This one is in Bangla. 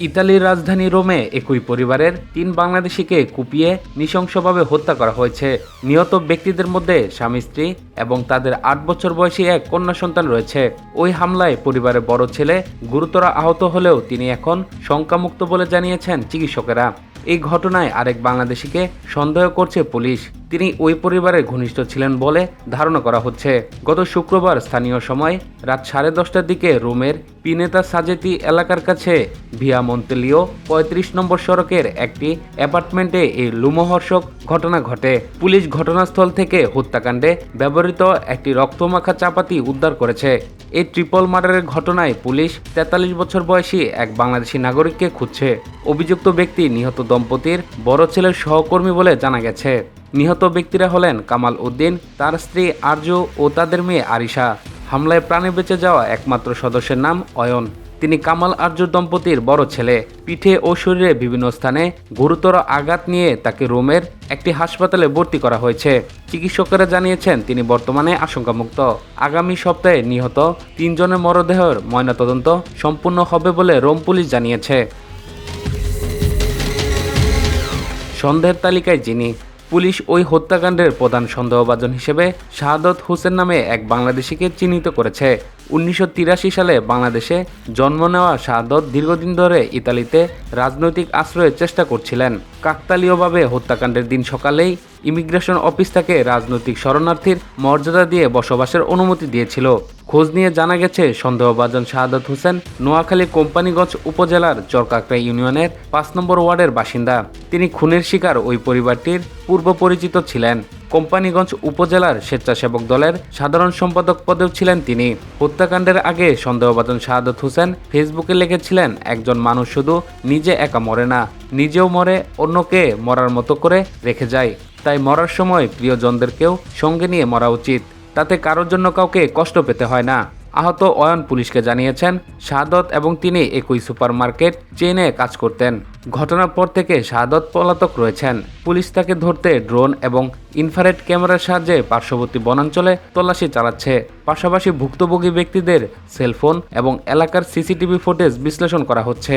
ইতালির রাজধানী রোমে একই পরিবারের ৩ বাংলাদেশিকে কুপিয়ে নৃশংসভাবে হত্যা করা হয়েছে। নিহত ব্যক্তিদের মধ্যে স্বামী স্ত্রী এবং তাদের ৮ বছর বয়সী এক কন্যা সন্তান রয়েছে। ওই হামলায় পরিবারের বড় ছেলে গুরুতর আহত হলেও তিনি এখন শঙ্কামুক্ত বলে জানিয়েছেন চিকিৎসকেরা। এই ঘটনায় আরেক বাংলাদেশিকে সন্দেহ করছে পুলিশ। তিনি ওই পরিবারের ঘনিষ্ঠ ছিলেন বলে ধারণা করা হচ্ছে। গত শুক্রবার স্থানীয় সময় রাত 10:30টার দিকে রোমের পিনেতা সাজেতি এলাকার কাছে ভিয়া মন্তেলিও ৩৫ নম্বর সড়কের একটি অ্যাপার্টমেন্টে এই লোমহর্ষক ঘটনা ঘটে। পুলিশ ঘটনাস্থল থেকে হত্যাকাণ্ডে ব্যবহৃত একটি রক্তমাখা চাপাতি উদ্ধার করেছে। এই ট্রিপল মার্ডারের ঘটনায় পুলিশ ৪৩ বছর বয়সী এক বাংলাদেশি নাগরিককে খুঁজছে। অভিযুক্ত ব্যক্তি নিহত দম্পতির বড় ছেলের সহকর্মী বলে জানা গেছে। নিহত ব্যক্তিরা হলেন কামাল উদ্দিন, তার স্ত্রী আরজু ও তাদের মেয়ে আরিশা। হামলায় প্রাণে বেঁচে যাওয়া একমাত্র সদস্যের নাম অয়ন। তিনি কামাল আরজু দম্পতির বড় ছেলে। পিঠে ও শরীরে বিভিন্ন স্থানে গুরুতর আঘাত নিয়ে তাকে রোমের একটি হাসপাতালে ভর্তি করা হয়েছে। চিকিৎসকেরা জানিয়েছেন তিনি বর্তমানে আশঙ্কামুক্ত। আগামী সপ্তাহে নিহত ৩ জনের মরদেহের ময়নাতদন্ত সম্পূর্ণ হবে বলে রোম পুলিশ জানিয়েছে। সন্দেহের তালিকায় যিনি পুলিশ ওই হত্যাকাণ্ডের প্রধান সন্দেহভাজন হিসেবে শাহাদত হোসেন নামে এক বাংলাদেশিকে চিহ্নিত করেছে। ১৯৮৩ সালে বাংলাদেশে জন্ম নেওয়া শাহাদত দীর্ঘদিন ধরে ইতালিতে রাজনৈতিক আশ্রয়ের চেষ্টা করছিলেন। কাকতালীয়ভাবে হত্যাকাণ্ডের দিন সকালেই ইমিগ্রেশন অফিস তাকে রাজনৈতিক শরণার্থীর মর্যাদা দিয়ে বসবাসের অনুমতি দিয়েছিল। খোঁজ নিয়ে জানা গেছে সন্দেহভাজন শাহাদত হোসেন নোয়াখালী কোম্পানীগঞ্জ উপজেলার চরকাকড়া ইউনিয়নের ৫ নম্বর ওয়ার্ডের বাসিন্দা। তিনি খুনের শিকার ওই পরিবারটির পূর্ব পরিচিত ছিলেন। কোম্পানীগঞ্জ উপজেলার স্বেচ্ছাসেবক দলের সাধারণ সম্পাদক পদেও ছিলেন তিনি। হত্যাকাণ্ডের আগে সন্দেহভাজন শাহাদত হোসেন ফেসবুকে লিখেছিলেন, একজন মানুষ শুধু নিজে একা মরে না, নিজেও মরে, অন্যকে মরার মতো করে রেখে যায়। তাই মরার সময় প্রিয়জনদেরকেও সঙ্গে নিয়ে মরা উচিত, তাতে কারোর জন্য কাউকে কষ্ট পেতে হয় না। আহত অয়ন পুলিশকে জানিয়েছেন শাহাদত এবং তিনি একই সুপারমার্কেট চেইনে কাজ করতেন। ঘটনার পর থেকে শাহাদত পলাতক রয়েছেন। পুলিশ তাকে ধরতে ড্রোন এবং ইনফ্রারেড ক্যামেরার সাহায্যে পার্শ্ববর্তী বনাঞ্চলে তল্লাশি চালাচ্ছে। পাশাপাশি ভুক্তভোগী ব্যক্তিদের সেলফোন এবং এলাকার সিসিটিভি ফুটেজ বিশ্লেষণ করা হচ্ছে।